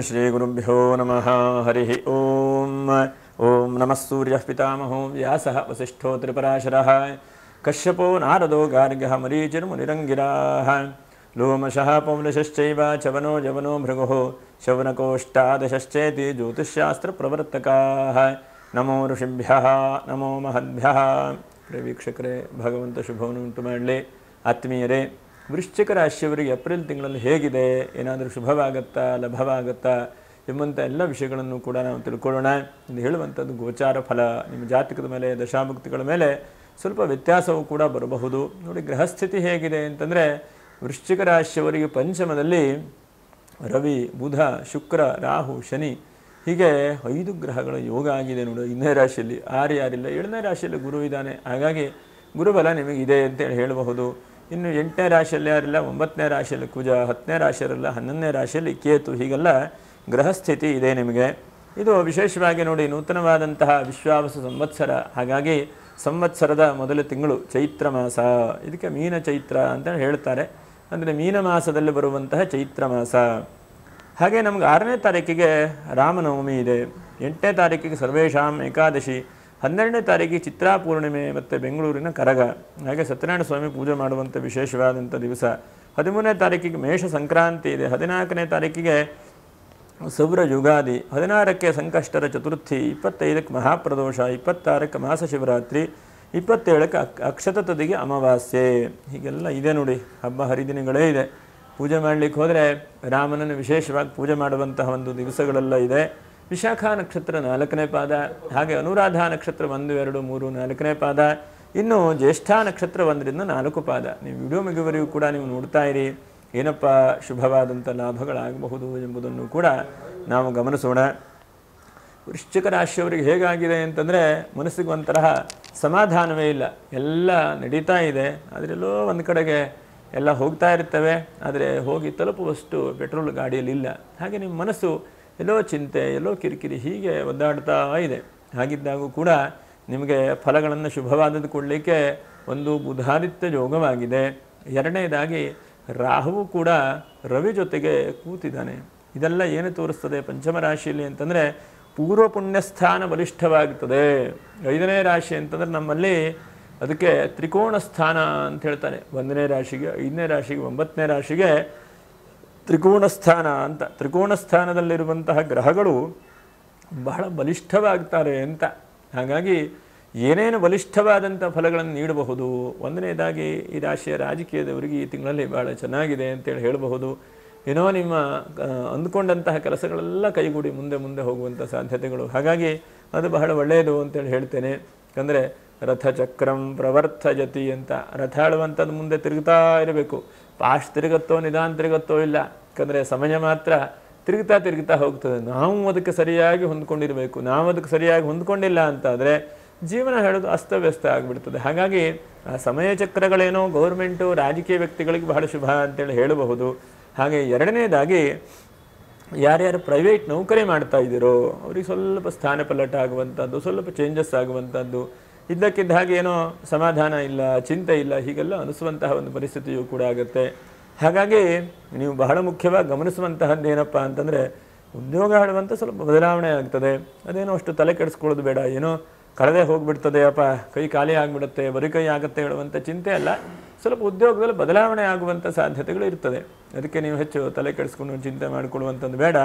ಶ್ರೀ ಗುರುಭ್ಯೋ ನಮಃ ಹರಿ ಓಂ. ಓಂ ನಮಃ ಸೂರ್ಯಃ ಪಿತಾಮಹೋ ವ್ಯಾಸಃ ವಸಿಷ್ಠೋ ತ್ರಿಪರಾಶರಃ ಕಶ್ಯಪೋ ನಾರದೋ ಗಾರ್ಗ್ಯಃ ಮರೀಚಿರ್ಮುನಿರಂಗಿರಾಃ ಲೋಮಶಃ ಪೌಂಡಶಶ್ಚೈವ ಚವನೋ ಜವನೋ ಭೃಗುಃ ಶೌನಕೋಷ್ಟಾದಶಶ್ಚೇತಿ ಜ್ಯೋತಿಷ್ಶಾಸ್ತ್ರಪ್ರವರ್ತಕಾಃ. ನಮೋ ಋಷಿಭ್ಯಃ ನಮೋ ಮಹದ್ಭ್ಯಃ. ವೀಕ್ಷಕರೇ, ಭಗವಂತ ಶುಭವನ್ನು ಉಂಟು ಮಾಡಲಿ. ಆತ್ಮೀಯರೇ, ವೃಶ್ಚಿಕ ರಾಶಿಯವರಿಗೆ ಏಪ್ರಿಲ್ ತಿಂಗಳಲ್ಲಿ ಹೇಗಿದೆ, ಏನಾದರೂ ಶುಭವಾಗುತ್ತಾ ಲಾಭವಾಗುತ್ತಾ ಎಂಬಂಥ ಎಲ್ಲ ವಿಷಯಗಳನ್ನು ಕೂಡ ನಾವು ತಿಳ್ಕೊಳ್ಳೋಣ. ಇದು ಹೇಳುವಂಥದ್ದು ಗೋಚಾರ ಫಲ. ನಿಮ್ಮ ಜಾತಕದ ಮೇಲೆ, ದಶಾಭುಕ್ತಿಗಳ ಮೇಲೆ ಸ್ವಲ್ಪ ವ್ಯತ್ಯಾಸವೂ ಕೂಡ ಬರಬಹುದು. ನೋಡಿ, ಗ್ರಹಸ್ಥಿತಿ ಹೇಗಿದೆ ಅಂತಂದರೆ, ವೃಶ್ಚಿಕ ರಾಶಿಯವರಿಗೆ ಪಂಚಮದಲ್ಲಿ ರವಿ, ಬುಧ, ಶುಕ್ರ, ರಾಹು, ಶನಿ ಹೀಗೆ 5 ಗ್ರಹಗಳ ಯೋಗ ಆಗಿದೆ. ನೋಡಿ, 1ನೇ ರಾಶಿಯಲ್ಲಿ ಯಾರಿಲ್ಲ, 7ನೇ ರಾಶಿಯಲ್ಲಿ ಗುರು ಇದ್ದಾನೆ. ಹಾಗಾಗಿ ಗುರುಬಲ ನಿಮಗಿದೆ ಅಂತೇಳಿ ಹೇಳಬಹುದು. ಇನ್ನು 8ನೇ ರಾಶಿಯಲ್ಲಿ ಯಾರಿಲ್ಲ, 9ನೇ ರಾಶಿಯಲ್ಲಿ ಕುಜ, 10ನೇ ರಾಶಿಯಲ್ಲ, 11ನೇ ರಾಶಿಯಲ್ಲಿ ಕೇತು, ಹೀಗೆಲ್ಲ ಗ್ರಹಸ್ಥಿತಿ ಇದೆ ನಿಮಗೆ. ಇದು ವಿಶೇಷವಾಗಿ ನೋಡಿ, ನೂತನವಾದಂತಹ ವಿಶ್ವಾವಸು ಸಂವತ್ಸರ. ಹಾಗಾಗಿ ಸಂವತ್ಸರದ ಮೊದಲ ತಿಂಗಳು ಚೈತ್ರ ಮಾಸ. ಇದಕ್ಕೆ ಮೀನ ಚೈತ್ರ ಅಂತ ಹೇಳ್ತಾರೆ. ಅಂದರೆ ಮೀನ ಮಾಸದಲ್ಲಿ ಬರುವಂತಹ ಚೈತ್ರ ಮಾಸ. ಹಾಗೆ ನಮ್ಗೆ 6ನೇ ತಾರೀಕಿಗೆ ರಾಮನವಮಿ ಇದೆ. 8ನೇ ತಾರೀಕಿಗೆ ಸರ್ವೇಶಾಂ ಏಕಾದಶಿ, 12ನೇ ತಾರೀಕಿಗೆ ಚಿತ್ರಾ ಪೂರ್ಣಿಮೆ ಮತ್ತು ಬೆಂಗಳೂರಿನ ಕರಗ. ಹಾಗೆ ಸತ್ಯನಾರಾಯಣ ಸ್ವಾಮಿ ಪೂಜೆ ಮಾಡುವಂಥ ವಿಶೇಷವಾದಂಥ ದಿವಸ. 13ನೇ ತಾರೀಕಿಗೆ ಮೇಷ ಸಂಕ್ರಾಂತಿ ಇದೆ. 14ನೇ ತಾರೀಕಿಗೆ ಸೌರ ಯುಗಾದಿ, 16ಕ್ಕೆ ಸಂಕಷ್ಟರ ಚತುರ್ಥಿ, 25ಕ್ಕೆ ಮಹಾಪ್ರದೋಷ, 26ಕ್ಕೆ ಮಾಸ ಶಿವರಾತ್ರಿ, 27ಕ್ಕೆ ಅಕ್ಷತ ತದಿಗೆ ಅಮಾವಾಸ್ಯೆ. ಹೀಗೆಲ್ಲ ಇದೆ ನೋಡಿ, ಹಬ್ಬ ಹರಿದಿನಗಳೇ ಇದೆ. ಪೂಜೆ ಮಾಡಲಿಕ್ಕೆ ಹೋದರೆ ರಾಮನನ್ನು ವಿಶೇಷವಾಗಿ ಪೂಜೆ ಮಾಡುವಂತಹ ಒಂದು ದಿವಸಗಳೆಲ್ಲ ಇದೆ. ವಿಶಾಖ ನಕ್ಷತ್ರ 4ನೇ ಪಾದ, ಹಾಗೆ ಅನುರಾಧ ನಕ್ಷತ್ರ 1, 2, 3, 4ನೇ ಪಾದ. ಇನ್ನು ಜ್ಯೇಷ್ಠ ನಕ್ಷತ್ರ 1ರಿಂದ 4 ಪಾದ. ನೀವು ವಿಡಿಯೋ ಮುಗಿವರೆಗೂ ಕೂಡ ನೀವು ನೋಡ್ತಾ ಇರಿ. ಏನಪ್ಪ ಶುಭವಾದಂಥ ಲಾಭಗಳಾಗಬಹುದು ಎಂಬುದನ್ನು ಕೂಡ ನಾವು ಗಮನಿಸೋಣ. ವೃಶ್ಚಿಕ ರಾಶಿಯವರಿಗೆ ಹೇಗಾಗಿದೆ ಅಂತಂದರೆ, ಮನಸ್ಸಿಗೆ ಒಂಥರ ಸಮಾಧಾನವೇ ಇಲ್ಲ. ಎಲ್ಲ ನಡೀತಾ ಇದೆ, ಅದರೆಲ್ಲೋ ಒಂದು ಕಡೆಗೆ ಎಲ್ಲ ಹೋಗ್ತಾ ಇರ್ತವೆ, ಆದರೆ ಹೋಗಿ ತಲುಪುವಷ್ಟು ಪೆಟ್ರೋಲ್ ಗಾಡಿಯಲ್ಲಿ ಇಲ್ಲ. ಹಾಗೆ ನಿಮ್ಮ ಮನಸ್ಸು ಎಲ್ಲೋ ಚಿಂತೆ, ಎಲ್ಲೋ ಕಿರಿಕಿರಿ, ಹೀಗೆ ಒದ್ದಾಡ್ತಾ ಇದೆ. ಹಾಗಿದ್ದಾಗೂ ಕೂಡ ನಿಮಗೆ ಫಲಗಳನ್ನು ಶುಭವಾದದ್ದು ಕೊಡಲಿಕ್ಕೆ ಒಂದು ಬುಧಾದಿತ್ಯ ಯೋಗವಾಗಿದೆ. 2ನೇದಾಗಿ ರಾಹುವು ಕೂಡ ರವಿ ಜೊತೆಗೆ ಕೂತಿದ್ದಾನೆ. ಇದೆಲ್ಲ ಏನು ತೋರಿಸ್ತದೆ ಪಂಚಮ ರಾಶಿಯಲ್ಲಿ ಅಂತಂದರೆ, ಪೂರ್ವ ಪುಣ್ಯಸ್ಥಾನ ಬಲಿಷ್ಠವಾಗುತ್ತದೆ. 5ನೇ ರಾಶಿ ಅಂತಂದರೆ ನಮ್ಮಲ್ಲಿ ಅದಕ್ಕೆ ತ್ರಿಕೋಣ ಸ್ಥಾನ ಅಂತ ಹೇಳ್ತಾನೆ. 1ನೇ ರಾಶಿಗೆ, 5ನೇ ರಾಶಿಗೆ, 9ನೇ ರಾಶಿಗೆ ತ್ರಿಕೋಣ ಸ್ಥಾನ ಅಂತ. ತ್ರಿಕೋಣ ಸ್ಥಾನದಲ್ಲಿರುವಂತಹ ಗ್ರಹಗಳು ಬಹಳ ಬಲಿಷ್ಠವಾಗ್ತಾರೆ ಅಂತ. ಹಾಗಾಗಿ ಏನೇನು ಬಲಿಷ್ಠವಾದಂಥ ಫಲಗಳನ್ನು ನೀಡಬಹುದು. 1ನೇದಾಗಿ ಈ ರಾಶಿಯ ರಾಜಕೀಯದವರಿಗೆ ಈ ತಿಂಗಳಲ್ಲಿ ಬಹಳ ಚೆನ್ನಾಗಿದೆ ಅಂತೇಳಿ ಹೇಳಬಹುದು. ಏನೋ ನಿಮ್ಮ ಅಂದ್ಕೊಂಡಂತಹ ಕೆಲಸಗಳೆಲ್ಲ ಕೈಗೂಡಿ ಮುಂದೆ ಮುಂದೆ ಹೋಗುವಂಥ ಸಾಧ್ಯತೆಗಳು. ಹಾಗಾಗಿ ಅದು ಬಹಳ ಒಳ್ಳೆಯದು ಅಂತೇಳಿ ಹೇಳ್ತೇನೆ. ಯಾಕಂದರೆ ರಥಚಕ್ರಂ ಪ್ರವರ್ತಜತಿ ಅಂತ. ರಥ ಆಳುವಂಥದ್ದು ಮುಂದೆ ತಿರುಗ್ತಾ ಇರಬೇಕು. ಫಾಸ್ಟ್ ತಿರುಗತ್ತೋ ನಿಧಾನ ತಿರುಗತ್ತೋ ಇಲ್ಲ. ಯಾಕಂದರೆ ಸಮಯ ಮಾತ್ರ ತಿರುಗ್ತಾ ಹೋಗ್ತದೆ. ನಾವು ಅದಕ್ಕೆ ಸರಿಯಾಗಿ ಹೊಂದ್ಕೊಂಡಿರಬೇಕು. ನಾವು ಅದಕ್ಕೆ ಸರಿಯಾಗಿ ಹೊಂದ್ಕೊಂಡಿಲ್ಲ ಅಂತಾದರೆ ಜೀವನ ಹೇಳೋದು ಅಸ್ತವ್ಯಸ್ತ ಆಗಿಬಿಡ್ತದೆ. ಹಾಗಾಗಿ ಆ ಸಮಯ ಚಕ್ರಗಳೇನೋ ಗೌರ್ಮೆಂಟು, ರಾಜಕೀಯ ವ್ಯಕ್ತಿಗಳಿಗೆ ಬಹಳ ಶುಭ ಅಂತೇಳಿ ಹೇಳಬಹುದು. ಹಾಗೆ 2ನೇದಾಗಿ ಯಾರ್ಯಾರು ಪ್ರೈವೇಟ್ ನೌಕರಿ ಮಾಡ್ತಾ ಇದ್ದೀರೋ ಅವ್ರಿಗೆ ಸ್ವಲ್ಪ ಸ್ಥಾನ ಪಲ್ಲಟ ಆಗುವಂಥದ್ದು, ಸ್ವಲ್ಪ ಚೇಂಜಸ್ ಆಗುವಂಥದ್ದು, ಇದ್ದಕ್ಕಿದ್ದ ಹಾಗೆ ಏನೋ ಸಮಾಧಾನ ಇಲ್ಲ, ಚಿಂತೆ ಇಲ್ಲ, ಹೀಗೆಲ್ಲ ಅನಿಸುವಂತಹ ಒಂದು ಪರಿಸ್ಥಿತಿಯೂ ಕೂಡ ಆಗುತ್ತೆ. ಹಾಗಾಗಿ ನೀವು ಬಹಳ ಮುಖ್ಯವಾಗಿ ಗಮನಿಸುವಂತಹದ್ದು ಏನಪ್ಪ ಅಂತಂದರೆ, ಉದ್ಯೋಗ ಹೇಳುವಂಥ ಸ್ವಲ್ಪ ಬದಲಾವಣೆ ಆಗ್ತದೆ. ಅದೇನೋ ಅಷ್ಟು ತಲೆ ಕೆಡಿಸ್ಕೊಳ್ಳೋದು ಬೇಡ. ಏನೋ ಕಳೆದೇ ಹೋಗಿಬಿಡ್ತದೆ, ಅಪ್ಪ ಕೈ ಖಾಲಿ ಆಗಿಬಿಡುತ್ತೆ, ಬರೀ ಕೈ ಆಗುತ್ತೆ ಹೇಳುವಂಥ ಚಿಂತೆ ಅಲ್ಲ. ಸ್ವಲ್ಪ ಉದ್ಯೋಗದಲ್ಲಿ ಬದಲಾವಣೆ ಆಗುವಂಥ ಸಾಧ್ಯತೆಗಳು ಇರ್ತದೆ. ಅದಕ್ಕೆ ನೀವು ಹೆಚ್ಚು ತಲೆ ಕೆಡಿಸ್ಕೊಂಡು ಚಿಂತೆ ಮಾಡಿಕೊಳ್ಳುವಂಥದ್ದು ಬೇಡ.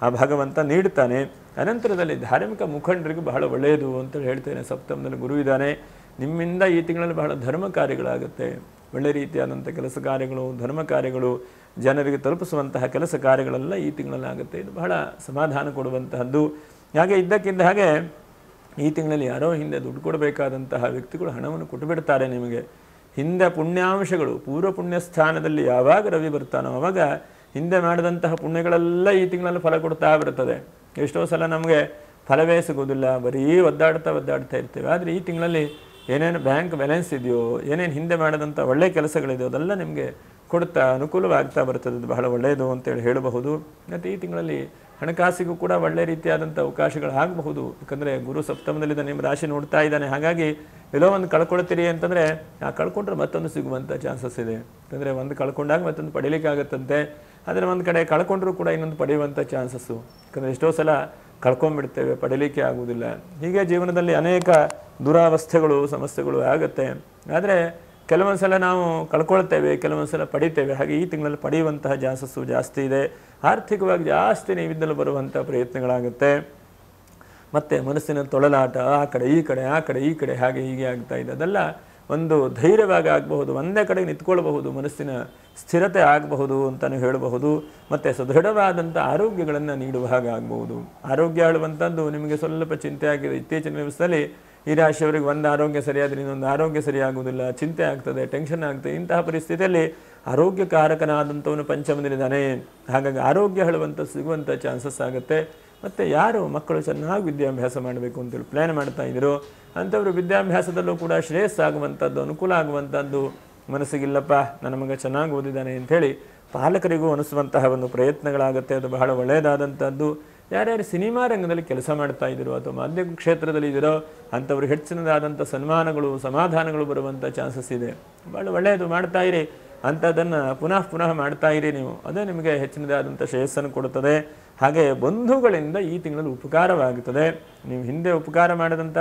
ಆ ಭಗವಂತ ನೀಡ್ತಾನೆ. ಅನಂತರದಲ್ಲಿ ಧಾರ್ಮಿಕ ಮುಖಂಡರಿಗೆ ಬಹಳ ಒಳ್ಳೆಯದು ಅಂತ ಹೇಳ್ತೇನೆ. ಸಪ್ತಮದಲ್ಲಿ ಗುರು ಇದ್ದಾನೆ. ನಿಮ್ಮಿಂದ ಈ ತಿಂಗಳಲ್ಲಿ ಬಹಳ ಧರ್ಮ ಕಾರ್ಯಗಳಾಗುತ್ತೆ. ಒಳ್ಳೆ ರೀತಿಯಾದಂಥ ಕೆಲಸ ಕಾರ್ಯಗಳು, ಧರ್ಮ ಕಾರ್ಯಗಳು, ಜನರಿಗೆ ತಲುಪಿಸುವಂತಹ ಕೆಲಸ ಕಾರ್ಯಗಳೆಲ್ಲ ಈ ತಿಂಗಳಲ್ಲಾಗುತ್ತೆ. ಇದು ಬಹಳ ಸಮಾಧಾನ ಕೊಡುವಂತಹದ್ದು. ಹಾಗೆ ಇದ್ದಕ್ಕಿದ್ದ ಹಾಗೆ ಈ ತಿಂಗಳಲ್ಲಿ ಯಾರೋ ಹಿಂದೆ ದುಡ್ಡು ಕೊಡಬೇಕಾದಂತಹ ವ್ಯಕ್ತಿಗಳು ಹಣವನ್ನು ಕೊಟ್ಟುಬಿಡ್ತಾರೆ ನಿಮಗೆ. ಹಿಂದೆ ಪುಣ್ಯಾಂಶಗಳು, ಪೂರ್ವ ಪುಣ್ಯ ಸ್ಥಾನದಲ್ಲಿ ಯಾವಾಗ ರವಿ ಬರ್ತಾನೋ ಆವಾಗ ಹಿಂದೆ ಮಾಡಿದಂತಹ ಪುಣ್ಯಗಳೆಲ್ಲ ಈ ತಿಂಗಳಲ್ಲಿ ಫಲ ಕೊಡ್ತಾ ಬರ್ತದೆ. ಎಷ್ಟೋ ಸಲ ನಮಗೆ ಫಲವೇ ಸಿಗೋದಿಲ್ಲ, ಬರೀ ಒದ್ದಾಡ್ತಾ ಇರ್ತೇವೆ. ಆದರೆ ಈ ತಿಂಗಳಲ್ಲಿ ಏನೇನು ಬ್ಯಾಂಕ್ ಬ್ಯಾಲೆನ್ಸ್ ಇದೆಯೋ, ಏನೇನು ಹಿಂದೆ ಮಾಡಿದಂಥ ಒಳ್ಳೆಯ ಕೆಲಸಗಳಿದೆಯೋ ಅದೆಲ್ಲ ನಿಮಗೆ ಕೊಡ್ತಾ ಅನುಕೂಲವಾಗ್ತಾ ಬರ್ತದೆ. ಅದು ಬಹಳ ಒಳ್ಳೆಯದು ಅಂತೇಳಿ ಹೇಳಬಹುದು. ಮತ್ತು ಈ ತಿಂಗಳಲ್ಲಿ ಹಣಕಾಸಿಗೂ ಕೂಡ ಒಳ್ಳೆ ರೀತಿಯಾದಂಥ ಅವಕಾಶಗಳಾಗಬಹುದು. ಯಾಕಂದರೆ ಗುರು ಸಪ್ತಮದಲ್ಲಿದ್ದ ನಿಮ್ಮ ರಾಶಿ ನೋಡ್ತಾ ಇದ್ದಾನೆ. ಹಾಗಾಗಿ ಎಲ್ಲೋ ಒಂದು ಕಳ್ಕೊಳ್ತೀರಿ ಅಂತಂದರೆ ಆ ಕಳ್ಕೊಂಡ್ರೆ ಮತ್ತೊಂದು ಸಿಗುವಂಥ ಚಾನ್ಸಸ್ ಇದೆ. ಯಾಕಂದರೆ ಒಂದು ಕಳ್ಕೊಂಡಾಗ ಮತ್ತೊಂದು ಪಡೀಲಿಕ್ಕಾಗತ್ತಂತೆ. ಆದರೆ ಒಂದು ಕಡೆ ಕಳ್ಕೊಂಡ್ರೂ ಕೂಡ ಇನ್ನೊಂದು ಪಡೆಯುವಂಥ ಚಾನ್ಸಸ್ಸು. ಯಾಕಂದರೆ ಎಷ್ಟೋ ಸಲ ಕಳ್ಕೊಂಡ್ಬಿಡ್ತೇವೆ, ಪಡೀಲಿಕ್ಕೆ ಆಗುವುದಿಲ್ಲ. ಹೀಗೆ ಜೀವನದಲ್ಲಿ ಅನೇಕ ದುರಾವಸ್ಥೆಗಳು ಸಮಸ್ಯೆಗಳು ಆಗುತ್ತೆ. ಆದರೆ ಕೆಲವೊಂದು ಸಲ ನಾವು ಕಳ್ಕೊಳ್ತೇವೆ, ಕೆಲವೊಂದು ಸಲ ಪಡಿತೇವೆ. ಹಾಗೆ ಈ ತಿಂಗಳಲ್ಲಿ ಪಡೆಯುವಂತಹ ಚಾನ್ಸಸ್ಸು ಜಾಸ್ತಿ ಇದೆ. ಆರ್ಥಿಕವಾಗಿ ಜಾಸ್ತಿ ನೈವೇದ್ಯದಲ್ಲಿ ಬರುವಂಥ ಪ್ರಯತ್ನಗಳಾಗುತ್ತೆ. ಮತ್ತು ಮನಸ್ಸಿನ ತೊಳಲಾಟ, ಆ ಕಡೆ ಈ ಕಡೆ, ಆ ಕಡೆ ಈ ಕಡೆ, ಹಾಗೆ ಹೀಗೆ ಆಗ್ತಾ ಇದೆ. ಅದೆಲ್ಲ ಒಂದು ಧೈರ್ಯವಾಗಿ ಆಗಬಹುದು, ಒಂದೇ ಕಡೆಗೆ ನಿಂತ್ಕೊಳ್ಬಹುದು, ಮನಸ್ಸಿನ ಸ್ಥಿರತೆ ಆಗಬಹುದು ಅಂತಲೂ ಹೇಳಬಹುದು. ಮತ್ತು ಸುದೃಢವಾದಂಥ ಆರೋಗ್ಯಗಳನ್ನು ನೀಡುವ ಹಾಗೆ ಆಗಬಹುದು. ಆರೋಗ್ಯ ಹೇಳುವಂಥದ್ದು ನಿಮಗೆ ಸ್ವಲ್ಪ ಚಿಂತೆ ಆಗಿದೆ. ಇತ್ತೀಚಿನ ದಿವಸದಲ್ಲಿ ಈ ರಾಶಿಯವರಿಗೆ ಒಂದು ಆರೋಗ್ಯ ಸರಿಯಾದರೆ ಇನ್ನೊಂದು ಆರೋಗ್ಯ ಸರಿಯಾಗುವುದಿಲ್ಲ, ಚಿಂತೆ ಆಗ್ತದೆ, ಟೆನ್ಷನ್ ಆಗ್ತದೆ. ಇಂತಹ ಪರಿಸ್ಥಿತಿಯಲ್ಲಿ ಆರೋಗ್ಯಕಾರಕನಾದಂಥವನು ಪಂಚಮದಲ್ಲಿದ್ದಾನೆ. ಹಾಗಾಗಿ ಆರೋಗ್ಯ ಹೇಳುವಂಥ ಸಿಗುವಂಥ ಚಾನ್ಸಸ್ ಆಗುತ್ತೆ. ಮತ್ತು ಯಾರು ಮಕ್ಕಳು ಚೆನ್ನಾಗಿ ವಿದ್ಯಾಭ್ಯಾಸ ಮಾಡಬೇಕು ಅಂತೇಳಿ ಪ್ಲ್ಯಾನ್ ಮಾಡ್ತಾ ಇದ್ದೀರೋ ಅಂಥವರು ವಿದ್ಯಾಭ್ಯಾಸದಲ್ಲೂ ಕೂಡ ಶ್ರೇಯಸ್ಸಾಗುವಂಥದ್ದು, ಅನುಕೂಲ ಆಗುವಂಥದ್ದು, ಮನಸ್ಸಿಗಿಲ್ಲಪ್ಪ ನನ್ನ ಮಗ ಚೆನ್ನಾಗಿ ಓದಿದ್ದಾನೆ ಅಂಥೇಳಿ ಪಾಲಕರಿಗೂ ಅನಿಸುವಂತಹ ಒಂದು ಪ್ರಯತ್ನಗಳಾಗುತ್ತೆ. ಅದು ಬಹಳ ಒಳ್ಳೆಯದಾದಂಥದ್ದು. ಯಾರ್ಯಾರು ಸಿನಿಮಾ ರಂಗದಲ್ಲಿ ಕೆಲಸ ಮಾಡ್ತಾ ಇದ್ದೀರೋ ಅಥವಾ ಮಾಧ್ಯಮ ಕ್ಷೇತ್ರದಲ್ಲಿ ಇದ್ದೀರೋ ಅಂಥವ್ರು ಹೆಚ್ಚಿನದಾದಂಥ ಸನ್ಮಾನಗಳು, ಸಮಾಧಾನಗಳು ಬರುವಂಥ ಚಾನ್ಸಸ್ ಇದೆ. ಭಾಳ ಒಳ್ಳೆಯದು, ಮಾಡ್ತಾ ಇರಿ. ಅಂಥದ್ದನ್ನು ಪುನಃ ಪುನಃ ಮಾಡ್ತಾ ಇರಿ ನೀವು. ಅದೇ ನಿಮಗೆ ಹೆಚ್ಚಿನದಾದಂಥ ಶ್ರೇಯಸ್ಸನ್ನು ಕೊಡುತ್ತದೆ. ಹಾಗೆ ಬಂಧುಗಳಿಂದ ಈ ತಿಂಗಳಲ್ಲಿ ಉಪಕಾರವಾಗುತ್ತದೆ. ನೀವು ಹಿಂದೆ ಉಪಕಾರ ಮಾಡಿದಂಥ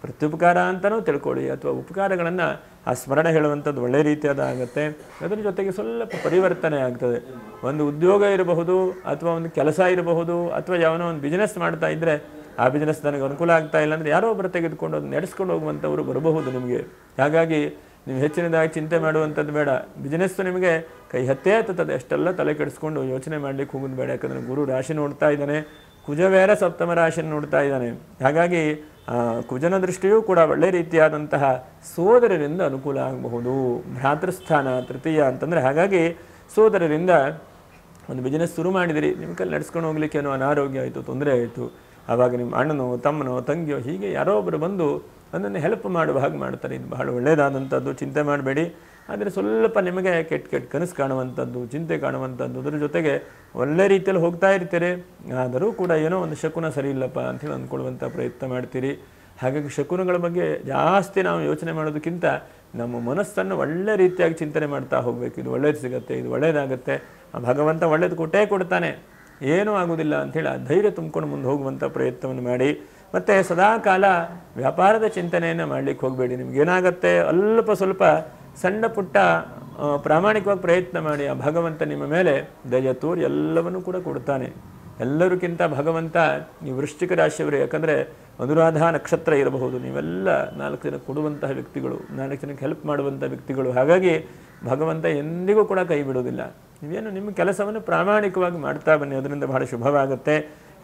ಪ್ರತ್ಯುಪಕಾರ ಅಂತಲೂ ತಿಳ್ಕೊಳ್ಳಿ, ಅಥವಾ ಉಪಕಾರಗಳನ್ನು ಆ ಸ್ಮರಣೆ ಹೇಳುವಂಥದ್ದು ಒಳ್ಳೆಯ ರೀತಿಯಾದ ಆಗುತ್ತೆ. ಅದರ ಜೊತೆಗೆ ಸ್ವಲ್ಪ ಪರಿವರ್ತನೆ ಆಗ್ತದೆ. ಒಂದು ಉದ್ಯೋಗ ಇರಬಹುದು, ಅಥವಾ ಒಂದು ಕೆಲಸ ಇರಬಹುದು, ಅಥವಾ ಯಾವನೋ ಒಂದು ಬಿಸ್ನೆಸ್ ಮಾಡ್ತಾ ಇದ್ದರೆ ಆ ಬಿಸ್ನೆಸ್ ನನಗೆ ಅನುಕೂಲ ಆಗ್ತಾ ಇಲ್ಲ ಅಂದರೆ ಯಾರೋ ಒಬ್ಬರು ತೆಗೆದುಕೊಂಡು ಅದು ನಡೆಸ್ಕೊಂಡು ಹೋಗುವಂಥವ್ರು ಬರಬಹುದು ನಿಮಗೆ. ಹಾಗಾಗಿ ನೀವು ಹೆಚ್ಚಿನದಾಗಿ ಚಿಂತೆ ಮಾಡುವಂಥದ್ದು ಬೇಡ. ಬಿಸ್ನೆಸ್ಸು ನಿಮಗೆ ಕೈ ಹತ್ತೇ ಹತ್ತುತ್ತದೆ. ಅಷ್ಟೆಲ್ಲ ತಲೆ ಕೆಡಿಸ್ಕೊಂಡು ಯೋಚನೆ ಮಾಡಲಿಕ್ಕೆ ಹೋಗೋದು ಬೇಡ. ಯಾಕಂದರೆ ಗುರು ರಾಶಿ ನೋಡ್ತಾ ಇದ್ದಾನೆ, ಕುಜ ಬೇರೆ ಸಪ್ತಮ ರಾಶಿಯನ್ನು ನೋಡ್ತಾ ಇದ್ದಾನೆ. ಹಾಗಾಗಿ ಕುಜನ ದೃಷ್ಟಿಯೂ ಕೂಡ ಒಳ್ಳೆ ರೀತಿಯಾದಂತಹ ಸೋದರರಿಂದ ಅನುಕೂಲ ಆಗಬಹುದು. ಭ್ರಾತೃಸ್ಥಾನ ತೃತೀಯ ಅಂತಂದರೆ, ಹಾಗಾಗಿ ಸೋದರರಿಂದ ಒಂದು ಬಿಸ್ನೆಸ್ ಶುರು ಮಾಡಿದಿರಿ, ನಿಮ್ಮ ಕೈಲಿ ನಡೆಸ್ಕೊಂಡು ಹೋಗ್ಲಿಕ್ಕೆ ಏನೋ ಅನಾರೋಗ್ಯ ಆಯಿತು, ತೊಂದರೆ ಆಯಿತು. ಆವಾಗ ನಿಮ್ಮ ಅಣ್ಣನೋ ತಮ್ಮನೋ ತಂಗಿಯೋ ಹೀಗೆ ಯಾರೋ ಒಬ್ಬರು ಬಂದು ಅದನ್ನು ಹೆಲ್ಪ್ ಮಾಡುವ ಹಾಗೆ ಮಾಡ್ತಾರೆ. ಇದು ಬಹಳ ಒಳ್ಳೆಯದಾದಂಥದ್ದು, ಚಿಂತೆ ಮಾಡಬೇಡಿ. ಆದರೆ ಸ್ವಲ್ಪ ನಿಮಗೆ ಕೆಟ್ಟ ಕನಸು ಕಾಣುವಂಥದ್ದು, ಚಿಂತೆ ಕಾಣುವಂಥದ್ದು, ಅದರ ಜೊತೆಗೆ ಒಳ್ಳೆ ರೀತಿಯಲ್ಲಿ ಹೋಗ್ತಾ ಇರ್ತೀರಿ. ಆದರೂ ಕೂಡ ಏನೋ ಒಂದು ಶಕುನ ಸರಿ ಇಲ್ಲಪ್ಪ ಅಂಥೇಳಿ ಅಂದ್ಕೊಳ್ಳುವಂಥ ಪ್ರಯತ್ನ ಮಾಡ್ತೀರಿ. ಹಾಗಾಗಿ ಶಕುನಗಳ ಬಗ್ಗೆ ಜಾಸ್ತಿ ನಾವು ಯೋಚನೆ ಮಾಡೋದಕ್ಕಿಂತ ನಮ್ಮ ಮನಸ್ಸನ್ನು ಒಳ್ಳೆ ರೀತಿಯಾಗಿ ಚಿಂತನೆ ಮಾಡ್ತಾ ಹೋಗಬೇಕು. ಇದು ಒಳ್ಳೇದು ಸಿಗುತ್ತೆ, ಇದು ಒಳ್ಳೆಯದಾಗುತ್ತೆ, ಆ ಭಗವಂತ ಒಳ್ಳೇದು ಕೊಟ್ಟೇ ಕೊಡ್ತಾನೆ, ಏನೂ ಆಗೋದಿಲ್ಲ ಅಂಥೇಳಿ ಆ ಧೈರ್ಯ ತುಂಬಿಕೊಂಡು ಮುಂದೆ ಹೋಗುವಂಥ ಪ್ರಯತ್ನವನ್ನು ಮಾಡಿ. ಮತ್ತು ಸದಾಕಾಲ ವ್ಯಾಪಾರದ ಚಿಂತನೆಯನ್ನು ಮಾಡಲಿಕ್ಕೆ ಹೋಗಬೇಡಿ. ನಿಮಗೇನಾಗತ್ತೆ, ಅಲ್ಪ ಸ್ವಲ್ಪ ಸಣ್ಣ ಪುಟ್ಟ ಪ್ರಾಮಾಣಿಕವಾಗಿ ಪ್ರಯತ್ನ ಮಾಡಿ. ಆ ಭಗವಂತ ನಿಮ್ಮ ಮೇಲೆ ದಯ ತೋರಿ ಎಲ್ಲವನ್ನೂ ಕೂಡ ಕೊಡ್ತಾನೆ. ಎಲ್ಲರಿಗಿಂತ ಭಗವಂತ ಈ ವೃಶ್ಚಿಕ ರಾಶಿಯವರು, ಯಾಕಂದರೆ ಅನುರಾಧ ನಕ್ಷತ್ರ ಇರಬಹುದು, ನೀವೆಲ್ಲ 4 ಜನಕ್ಕೆ ಕೊಡುವಂತಹ ವ್ಯಕ್ತಿಗಳು, 4 ಜನಕ್ಕೆ ಹೆಲ್ಪ್ ಮಾಡುವಂಥ ವ್ಯಕ್ತಿಗಳು. ಹಾಗಾಗಿ ಭಗವಂತ ಎಂದಿಗೂ ಕೂಡ ಕೈ ಬಿಡೋದಿಲ್ಲ. ನೀವೇನು ನಿಮ್ಮ ಕೆಲಸವನ್ನು ಪ್ರಾಮಾಣಿಕವಾಗಿ ಮಾಡ್ತಾ ಬನ್ನಿ, ಅದರಿಂದ ಬಹಳ ಶುಭವಾಗುತ್ತೆ.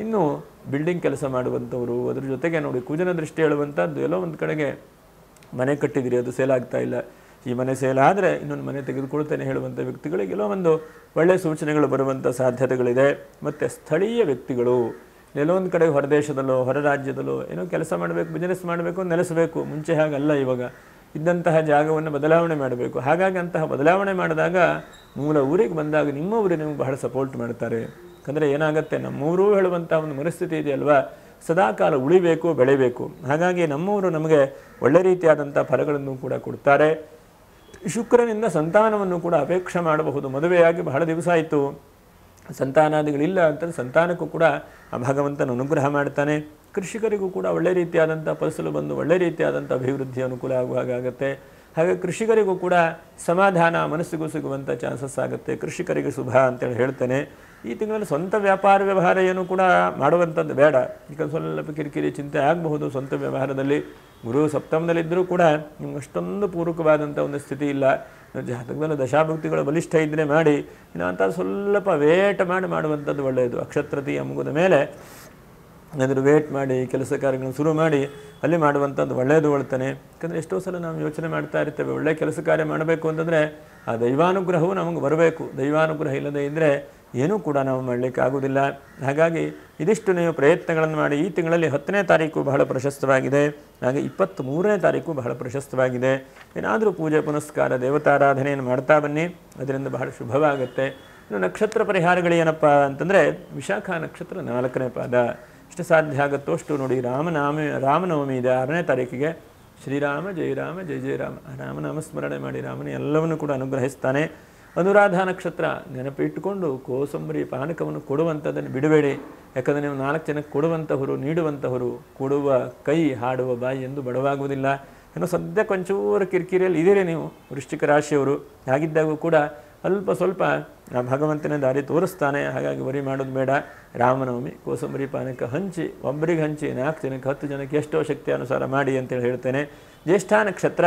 ಇನ್ನು ಬಿಲ್ಡಿಂಗ್ ಕೆಲಸ ಮಾಡುವಂಥವರು, ಅದ್ರ ಜೊತೆಗೆ ನೋಡಿ ಕುಜನ ದೃಷ್ಟಿ ಹೇಳುವಂಥದ್ದು, ಎಲ್ಲೋ ಒಂದು ಕಡೆಗೆ ಮನೆ ಕಟ್ಟಿದಿರಿ, ಅದು ಸೇಲ್ ಆಗ್ತಾ ಇಲ್ಲ, ಈ ಮನೆ ಸೇಲ್ ಆದರೆ ಇನ್ನೊಂದು ಮನೆ ತೆಗೆದುಕೊಳ್ತೇನೆ ಹೇಳುವಂಥ ವ್ಯಕ್ತಿಗಳಿಗೆ ಎಲ್ಲೋ ಒಂದು ಒಳ್ಳೆಯ ಸೂಚನೆಗಳು ಬರುವಂಥ ಸಾಧ್ಯತೆಗಳಿದೆ. ಮತ್ತು ಸ್ಥಳೀಯ ವ್ಯಕ್ತಿಗಳು ಎಲ್ಲೋ ಒಂದು ಕಡೆ ಹೊರದೇಶದಲ್ಲೋ ಹೊರ ರಾಜ್ಯದಲ್ಲೋ ಏನೋ ಕೆಲಸ ಮಾಡಬೇಕು, ಬಿಸ್ನೆಸ್ ಮಾಡಬೇಕು, ನೆಲೆಸಬೇಕು. ಮುಂಚೆ ಹಾಗಲ್ಲ, ಇವಾಗ ಇದ್ದಂತಹ ಜಾಗವನ್ನು ಬದಲಾವಣೆ ಮಾಡಬೇಕು. ಹಾಗಾಗಿ ಅಂತಹ ಬದಲಾವಣೆ ಮಾಡಿದಾಗ ಮೂಲ ಊರಿಗೆ ಬಂದಾಗ ನಿಮ್ಮ ಊರಿಗೆ ನಿಮಗೆ ಬಹಳ ಸಪೋರ್ಟ್ ಮಾಡ್ತಾರೆ. ಯಾಕಂದರೆ ಏನಾಗುತ್ತೆ, ನಮ್ಮೂರು ಹೇಳುವಂಥ ಒಂದು ಮನಸ್ಥಿತಿ ಇದೆಯಲ್ವಾ, ಸದಾಕಾಲ ಉಳಿಬೇಕು, ಬೆಳೆಯಬೇಕು. ಹಾಗಾಗಿ ನಮ್ಮವರು ನಮಗೆ ಒಳ್ಳೆ ರೀತಿಯಾದಂಥ ಫಲಗಳನ್ನು ಕೂಡ ಕೊಡ್ತಾರೆ. ಶುಕ್ರನಿಂದ ಸಂತಾನವನ್ನು ಕೂಡ ಅಪೇಕ್ಷೆ ಮಾಡಬಹುದು. ಮದುವೆಯಾಗಿ ಬಹಳ ದಿವಸ ಆಯಿತು, ಸಂತಾನಾದಿಗಳಿಲ್ಲ ಅಂತಂದರೆ ಸಂತಾನಕ್ಕೂ ಕೂಡ ಆ ಭಗವಂತನ ಅನುಗ್ರಹ ಮಾಡ್ತಾನೆ. ಕೃಷಿಕರಿಗೂ ಕೂಡ ಒಳ್ಳೆ ರೀತಿಯಾದಂಥ ಫಸಲು ಬಂದು ಒಳ್ಳೆ ರೀತಿಯಾದಂಥ ಅಭಿವೃದ್ಧಿ ಅನುಕೂಲ ಆಗುವ ಹಾಗಾಗುತ್ತೆ. ಹಾಗೆ ಕೃಷಿಕರಿಗೂ ಕೂಡ ಸಮಾಧಾನ ಮನಸ್ಸಿಗೂ ಸಿಗುವಂಥ ಚಾನ್ಸಸ್ ಆಗುತ್ತೆ. ಕೃಷಿಕರಿಗೆ ಶುಭ ಅಂತೇಳಿ ಹೇಳ್ತೇನೆ. ಈ ತಿಂಗಳಲ್ಲಿ ಸ್ವಂತ ವ್ಯಾಪಾರ ವ್ಯವಹಾರ ಏನು ಕೂಡ ಮಾಡುವಂಥದ್ದು ಬೇಡ. ಈಗ ಸ್ವಲ್ಪ ಕಿರಿಕಿರಿ ಚಿಂತೆ ಆಗಬಹುದು ಸ್ವಂತ ವ್ಯವಹಾರದಲ್ಲಿ. ಗುರು ಸಪ್ತಮದಲ್ಲಿದ್ದರೂ ಕೂಡ ನಿಮ್ಗೆ ಅಷ್ಟೊಂದು ಪೂರಕವಾದಂಥ ಒಂದು ಸ್ಥಿತಿ ಇಲ್ಲ. ಜಾತಕದಲ್ಲಿ ದಶಾಭಕ್ತಿಗಳು ಬಲಿಷ್ಠ ಇದ್ದರೆ ಮಾಡಿ, ಇನ್ನು ಅಂಥದ್ದು ಸ್ವಲ್ಪ ವೇಟ್ ಮಾಡುವಂಥದ್ದು ಒಳ್ಳೆಯದು. ಅಕ್ಷತ್ರತೀಯ ಮುಗಿದ ಮೇಲೆ ಏನಾದರೂ ವೇಟ್ ಮಾಡಿ ಕೆಲಸ ಕಾರ್ಯಗಳನ್ನು ಶುರು ಮಾಡಿ ಅಲ್ಲಿ ಮಾಡುವಂಥದ್ದು ಒಳ್ಳೆಯದು ಹೇಳ್ತಾನೆ. ಯಾಕಂದರೆ ಎಷ್ಟೋ ಸಲ ನಾವು ಯೋಚನೆ ಮಾಡ್ತಾ ಇರ್ತೇವೆ, ಒಳ್ಳೆಯ ಕೆಲಸ ಕಾರ್ಯ ಮಾಡಬೇಕು ಅಂತಂದರೆ ಆ ದೈವಾನುಗ್ರಹವು ನಮಗೆ ಬರಬೇಕು. ದೈವಾನುಗ್ರಹ ಇಲ್ಲದೇ ಇದ್ದರೆ ಏನೂ ಕೂಡ ನಾವು ಮಾಡಲಿಕ್ಕೆ ಆಗೋದಿಲ್ಲ. ಹಾಗಾಗಿ ಇದಿಷ್ಟು ನೀವು ಪ್ರಯತ್ನಗಳನ್ನು ಮಾಡಿ. ಈ ತಿಂಗಳಲ್ಲಿ 10ನೇ ತಾರೀಕು ಬಹಳ ಪ್ರಶಸ್ತವಾಗಿದೆ. ಹಾಗೆ 23ನೇ ತಾರೀಕು ಬಹಳ ಪ್ರಶಸ್ತವಾಗಿದೆ. ಏನಾದರೂ ಪೂಜೆ ಪುನಸ್ಕಾರ ದೇವತಾರಾಧನೆಯನ್ನು ಮಾಡ್ತಾ ಬನ್ನಿ, ಅದರಿಂದ ಬಹಳ ಶುಭವಾಗುತ್ತೆ. ಇನ್ನು ನಕ್ಷತ್ರ ಪರಿಹಾರಗಳೇನಪ್ಪ ಅಂತಂದರೆ, ವಿಶಾಖ ನಕ್ಷತ್ರ 4ನೇ ಪಾದ. ಎಷ್ಟು ಸಾಧ್ಯ ಆಗುತ್ತೋ ಅಷ್ಟು ನೋಡಿ. ರಾಮನವಮಿ ಇದೆ 6ನೇ ತಾರೀಕಿಗೆ. ಶ್ರೀರಾಮ ಜಯ ರಾಮ ಜಯ ಜಯ ರಾಮ, ರಾಮನಾಮ ಸ್ಮರಣೆ ಮಾಡಿ, ರಾಮನ ಎಲ್ಲವನ್ನು ಕೂಡ ಅನುಗ್ರಹಿಸ್ತಾನೆ. ಅನುರಾಧ ನಕ್ಷತ್ರ ನೆನಪಿಟ್ಟುಕೊಂಡು ಕೋಸಂಬರಿ ಪಾನಕವನ್ನು ಕೊಡುವಂಥದ್ದನ್ನು ಬಿಡಬೇಡಿ. ಯಾಕಂದರೆ ನೀವು 4 ಜನಕ್ಕೆ ಕೊಡುವಂಥವರು, ನೀಡುವಂಥವರು. ಕೊಡುವ ಕೈ ಹಾಡುವ ಬಾಯಿ ಎಂದು ಬಡವಾಗುವುದಿಲ್ಲ. ಏನೋ ಸದ್ಯಕ್ಕೆ ಒಂಚೂರು ಕಿರಿಕಿರಿಯಲ್ಲಿ ಇದ್ದೀರಿ ನೀವು ವೃಶ್ಚಿಕ ರಾಶಿಯವರು. ಹಾಗಿದ್ದಾಗೂ ಕೂಡ ಅಲ್ಪ ಸ್ವಲ್ಪ ಭಗವಂತನ ದಾರಿ ತೋರಿಸ್ತಾನೆ. ಹಾಗಾಗಿ ವರಿ ಮಾಡೋದು ಬೇಡ. ರಾಮನವಮಿ ಕೋಸಂಬರಿ ಪಾನಕ ಹಂಚಿ, ಒಬ್ಬರಿಗೆ ಹಂಚಿ 4 ಜನಕ್ಕೆ 10 ಜನಕ್ಕೆ ಎಷ್ಟೋ ಶಕ್ತಿ ಅನುಸಾರ ಮಾಡಿ ಅಂತೇಳಿ ಹೇಳ್ತೇನೆ. ಜ್ಯೇಷ್ಠ ನಕ್ಷತ್ರ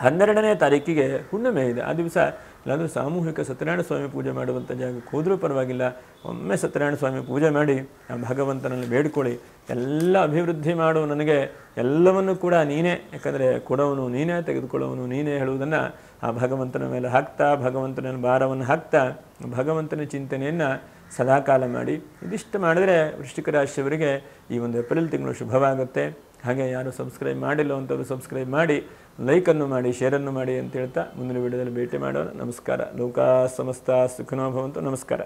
12ನೇ ತಾರೀಕಿಗೆ ಹುಣ್ಣಿಮೆ ಇದೆ. ಆ ದಿವಸ ಇಲ್ಲಾಂದರೆ ಸಾಮೂಹಿಕ ಸತ್ಯನಾರಾಯಣ ಸ್ವಾಮಿ ಪೂಜೆ ಮಾಡುವಂಥ ಜಾಗಕ್ಕೆ ಹೋದರೂ ಪರವಾಗಿಲ್ಲ. ಒಮ್ಮೆ ಸತ್ಯನಾರಾಯಣ ಸ್ವಾಮಿ ಪೂಜೆ ಮಾಡಿ ಆ ಭಗವಂತನಲ್ಲಿ ಬೇಡ್ಕೊಳ್ಳಿ. ಎಲ್ಲ ಅಭಿವೃದ್ಧಿ ಮಾಡು, ನನಗೆ ಎಲ್ಲವನ್ನೂ ಕೂಡ ನೀನೇ, ಯಾಕಂದರೆ ಕೊಡೋವನು ನೀನೇ, ತೆಗೆದುಕೊಳ್ಳೋವನು ನೀನೇ ಹೇಳುವುದನ್ನು ಆ ಭಗವಂತನ ಮೇಲೆ ಹಾಕ್ತಾ, ಭಗವಂತನ ಭಾರವನ್ನು ಹಾಕ್ತಾ ಭಗವಂತನ ಚಿಂತನೆಯನ್ನು ಸದಾಕಾಲ ಮಾಡಿ. ಇದಿಷ್ಟು ಮಾಡಿದರೆ ವೃಶ್ಚಿಕ ರಾಶಿಯವರಿಗೆ ಈ ಒಂದು ಏಪ್ರಿಲ್ ತಿಂಗಳು ಶುಭವಾಗುತ್ತೆ. ಹಾಗೆ ಯಾರು ಸಬ್ಸ್ಕ್ರೈಬ್ ಮಾಡಿಲ್ಲ ಅಂತವರು ಸಬ್ಸ್ಕ್ರೈಬ್ ಮಾಡಿ, ಲೈಕನ್ನು ಮಾಡಿ, ಶೇರನ್ನು ಮಾಡಿ ಅಂತ ಹೇಳ್ತಾ ಮುಂದಿನ ವಿಡಿಯೋದಲ್ಲಿ ಭೇಟಿ ಮಾಡೋಣ. ನಮಸ್ಕಾರ. ಲೋಕಾ ಸಮಸ್ತ ಸುಖಿನೋ ಭವಂತು. ನಮಸ್ಕಾರ.